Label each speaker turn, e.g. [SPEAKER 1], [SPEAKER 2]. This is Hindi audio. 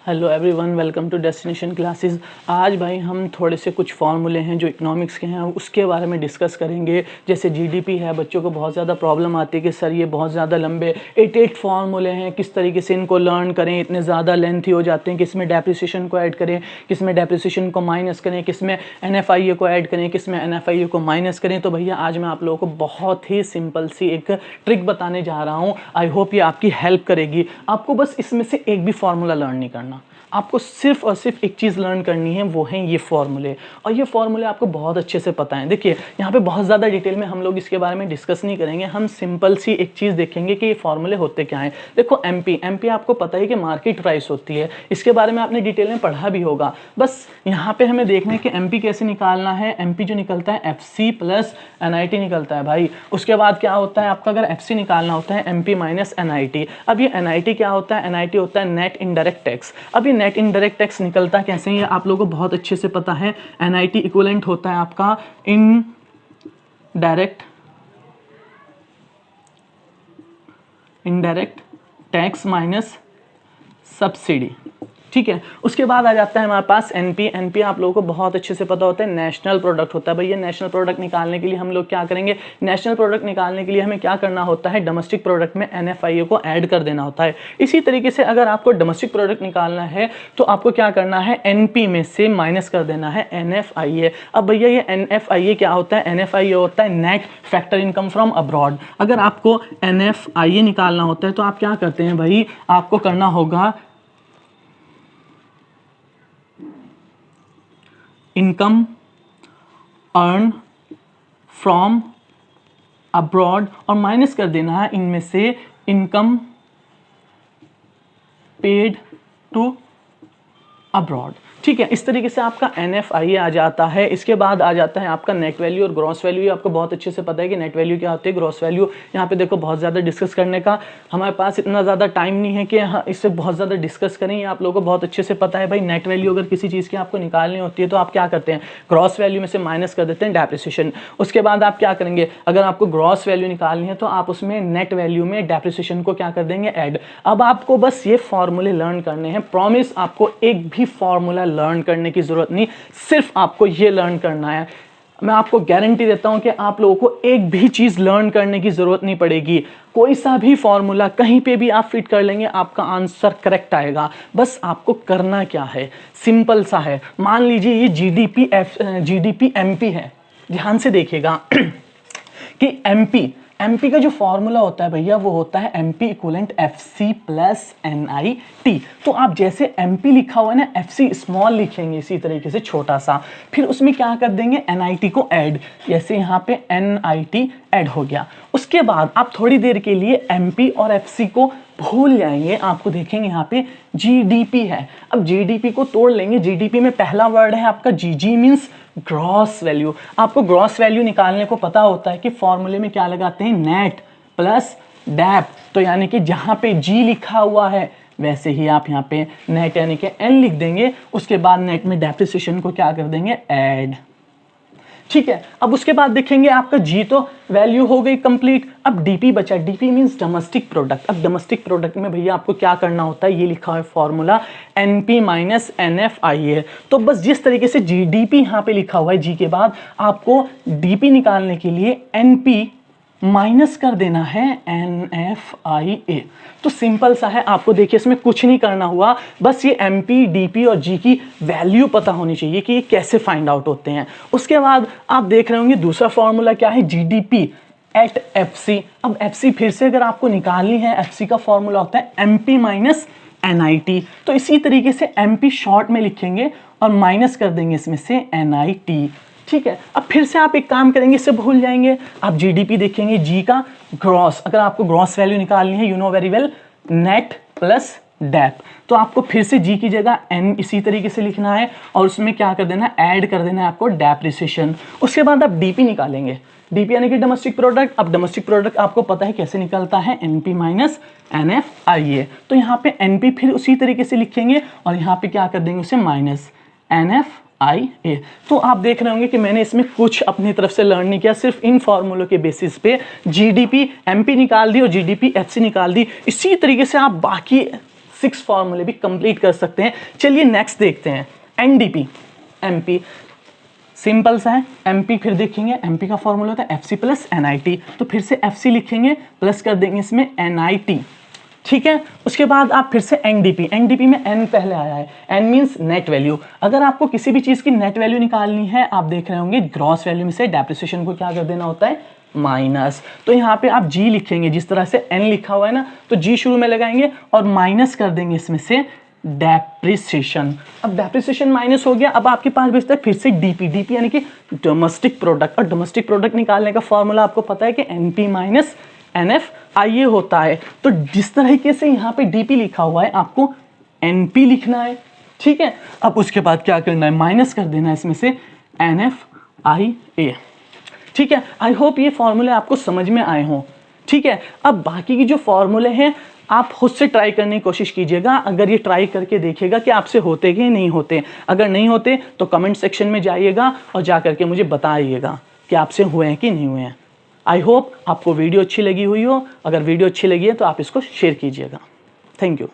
[SPEAKER 1] Hello everyone, welcome to destination classes. आज भाई हम थोड़े से कुछ फार्मूले हैं जो इकोनॉमिक्स के हैं उसके बारे में डिस्कस करेंगे। जैसे जीडीपी है, बच्चों को बहुत ज़्यादा प्रॉब्लम आती है कि सर ये बहुत ज़्यादा लंबे 8 फार्मूले हैं, किस तरीके से इनको लर्न करें, इतने ज़्यादा लेंथी हो जाते हैं, किस में डेप्रिसिएशन को ऐड करें, किस में डेप्रिसिएशन को माइनस करें, किस में एनएफआईए को ऐड करें, किस में एनएफआईए को माइनस करें। तो भैया आज मैं आप लोगों को बहुत ही सिंपल सी एक ट्रिक बताने जा रहा हूँ। आई होप ये आपकी हेल्प करेगी। आपको बस इसमें से एक भी फार्मूला लर्न नहीं करना, आपको सिर्फ और सिर्फ एक चीज़ लर्न करनी है, वो है ये फार्मूले। और ये फार्मूले आपको बहुत अच्छे से पता है। देखिए यहाँ पे बहुत ज़्यादा डिटेल में हम लोग इसके बारे में डिस्कस नहीं करेंगे, हम सिंपल सी एक चीज़ देखेंगे कि ये फार्मूले होते क्या हैं। देखो एमपी आपको पता है कि मार्केट प्राइस होती है, इसके बारे में आपने डिटेल में पढ़ा भी होगा। बस यहाँ पे हमें देखना है कि एमपी कैसे निकालना है। एमपी जो निकलता है एफसी प्लस एनआईटी निकलता है भाई। उसके बाद क्या होता है आपका, अगर एफसी निकालना होता है एमपी माइनस एनआईटी। अब ये एनआईटी क्या होता है, एनआईटी होता है नेट इनडायरेक्ट टैक्स। अब ये नेट इनडायरेक्ट टैक्स निकलता कैसे है आप लोगों को बहुत अच्छे से पता है। एनआईटी इक्विवेलेंट होता है आपका इनडायरेक्ट टैक्स माइनस सब्सिडी। ठीक है, उसके बाद आ जाता है हमारे पास एनपी आप लोगों को बहुत अच्छे से पता होता है, नेशनल प्रोडक्ट होता है। भैया नेशनल प्रोडक्ट निकालने के लिए हम लोग क्या करेंगे, नेशनल प्रोडक्ट निकालने के लिए हमें क्या करना होता है, डोमेस्टिक प्रोडक्ट में एनएफआईए को ऐड कर देना होता है। इसी तरीके से अगर आपको डोमेस्टिक प्रोडक्ट निकालना है तो आपको क्या करना है, एनपी में से माइनस कर देना है एनएफआईए। अब भैया ये एनएफआईए क्या होता है, एनएफआईए होता है net factor income from abroad. अगर आपको एनएफआईए निकालना होता है तो आप क्या करते हैं भाई, आपको करना होगा इनकम अर्न फ्रॉम अब्रॉड और माइनस कर देना है इनमें से इनकम पेड टू अब्रॉड। ठीक है, इस तरीके से आपका एनएफआईए आ जाता है। इसके बाद आ जाता है आपका नेट वैल्यू और ग्रॉस वैल्यू। ये आपको बहुत अच्छे से पता है कि नेट वैल्यू क्या होती है, ग्रॉस वैल्यू। यहाँ पे देखो बहुत ज़्यादा डिस्कस करने का हमारे पास इतना ज़्यादा टाइम नहीं है कि इससे बहुत ज़्यादा डिस्कस करें। ये आप लोगों को बहुत अच्छे से पता है भाई। नेट वैल्यू अगर किसी चीज़ की आपको निकालनी होती है तो आप क्या करते हैं, ग्रॉस वैल्यू में से माइनस कर देते हैं डेप्रिसिएशन। उसके बाद आप क्या करेंगे, अगर आपको ग्रॉस वैल्यू निकालनी है तो आप उसमें नेट वैल्यू में डेप्रिसिएशन को क्या कर देंगे, ऐड। अब आपको बस ये फॉर्मूले लर्न करने हैं। प्रॉमिस, आपको एक भी फॉर्मूला लर्न करने की जरूरत नहीं, सिर्फ आपको ये लर्न करना है। मैं आपको गारंटी देता हूं कि आप लोगों को एक भी चीज लर्न करने की जरूरत नहीं पड़ेगी। कोई सा भी फॉर्मूला कहीं पे भी आप फिट कर लेंगे, आपका आंसर करेक्ट आएगा। बस आपको करना क्या है, सिंपल सा है। मान लीजिए ये जीडीपी एमपी है, ध्यान से देखिएगा कि एमपी का जो फॉर्मूला होता है भैया वो होता है MP equivalent FC plus NIT. तो आप जैसे एमपी लिखा हुआ है ना, एफसी स्मॉल लिखेंगे इसी तरीके से छोटा सा, फिर उसमें क्या कर देंगे, एनआईटी को ऐड। जैसे यहाँ पे एनआईटी ऐड हो गया। उसके बाद आप थोड़ी देर के लिए एमपी और एफसी को भूल जाएंगे, आपको देखेंगे यहाँ पे जीडीपी है। अब जीडीपी को तोड़ लेंगे। जीडीपी में पहला वर्ड है आपका जीजी, मींस ग्रॉस वैल्यू। आपको ग्रॉस वैल्यू निकालने को पता होता है कि फॉर्मूले में क्या लगाते हैं, नेट प्लस डेप। तो यानी कि जहां पे जी लिखा हुआ है वैसे ही आप यहाँ पे नेट यानी कि एन लिख देंगे। उसके बाद नेट में डेप्रिसिएशन को क्या कर देंगे, ऐड। ठीक है, अब उसके बाद देखेंगे आपका जी तो वैल्यू हो गई कंप्लीट। अब डीपी बचा, डीपी मींस डोमेस्टिक प्रोडक्ट। अब डोमेस्टिक प्रोडक्ट में भैया आपको क्या करना होता है, ये लिखा है फॉर्मूला एनपी माइनस एनएफआईए। तो बस जिस तरीके से जीडीपी यहाँ पे लिखा हुआ है जी के बाद, आपको डीपी निकालने के लिए एनपी माइनस कर देना है एनएफआईए। तो सिंपल सा है, आपको देखिए इसमें कुछ नहीं करना हुआ, बस ये एमपी डीपी और जी की वैल्यू पता होनी चाहिए कि ये कैसे फाइंड आउट होते हैं। उसके बाद आप देख रहे होंगे दूसरा फॉर्मूला क्या है, जीडीपी एट एफसी। अब एफसी फिर से अगर आपको निकालनी है, एफसी का फॉर्मूला होता है एमपी माइनस एनआईटी। तो इसी तरीके से एमपी शॉर्ट में लिखेंगे और माइनस कर देंगे इसमें से एनआईटी। ठीक है, अब फिर से आप एक काम करेंगे, इससे भूल जाएंगे। आप जीडीपी देखेंगे, जी का ग्रॉस, अगर आपको ग्रॉस वैल्यू निकालनी है, you know very well, net plus dep. तो आपको फिर से जी की जगह एन इसी तरीके से लिखना है और उसमें क्या कर देना है, ऐड कर देना है आपको डेप्रिसिएशन। उसके बाद आप डीपी निकालेंगे, डीपी यानी कि डोमेस्टिक प्रोडक्ट। अब डोमेस्टिक प्रोडक्ट आपको पता है कैसे निकलता है, एनपी माइनस एनएफआईए। तो यहाँ पे एनपी फिर उसी तरीके से लिखेंगे और यहाँ पे क्या कर देंगे, उसे माइनस एनएफआईए। तो आप देख रहे होंगे कि मैंने इसमें कुछ अपनी तरफ से लर्न नहीं किया, सिर्फ इन फॉर्मूलों के बेसिस पे जीडीपी एमपी निकाल दी और जीडीपी एफसी निकाल दी। इसी तरीके से आप बाकी 6 फॉर्मूले भी कंप्लीट कर सकते हैं। चलिए नेक्स्ट देखते हैं, एनडीपी, एमपी सिंपल सा है, एमपी फिर देखेंगे, एमपी का फॉर्मूला होता है एफसी प्लस एनआईटी, तो फिर से एफसी लिखेंगे प्लस कर देंगे इसमें एनआईटी, ठीक है। उसके बाद आप फिर से एनडीपी, एनडीपी में एन पहले आया है, एन मींस नेट वैल्यू। अगर आपको किसी भी चीज़ की नेट वैल्यू निकालनी है, आप देख रहे होंगे ग्रॉस वैल्यू में से डेप्रिसिएशन को क्या कर देना होता है, माइनस। तो यहाँ पे आप जी लिखेंगे, जिस तरह से एन लिखा हुआ है ना, तो जी शुरू में लगाएंगे और माइनस कर देंगे इसमें से डेप्रिसिएशन। अब डेप्रिसिएशन माइनस हो गया, अब आपके पास बचता है फिर से डीपी, डीपी यानी कि डोमेस्टिक प्रोडक्ट, और डोमेस्टिक प्रोडक्ट निकालने का फॉर्मूला आपको पता है कि एनपी माइनस एनएफ आई होता है। तो जिस तरीके से यहाँ पे डीपी लिखा हुआ है, आपको एनपी लिखना है, ठीक है। अब उसके बाद क्या करना है, माइनस कर देना है इसमें से एनएफ आई ए, ठीक है। आई होप ये फॉर्मूले आपको समझ में आए हों, ठीक है। अब बाकी की जो फॉर्मूले हैं आप खुद से ट्राई करने की कोशिश कीजिएगा। अगर ये ट्राई करके देखिएगा कि आपसे होते कि नहीं होते, अगर नहीं होते तो कमेंट सेक्शन में जाइएगा और जा करके मुझे बताइएगा कि आपसे हुए हैं कि नहीं हुए हैं। आई होप आपको वीडियो अच्छी लगी हुई हो। अगर वीडियो अच्छी लगी है तो आप इसको शेयर कीजिएगा। Thank you.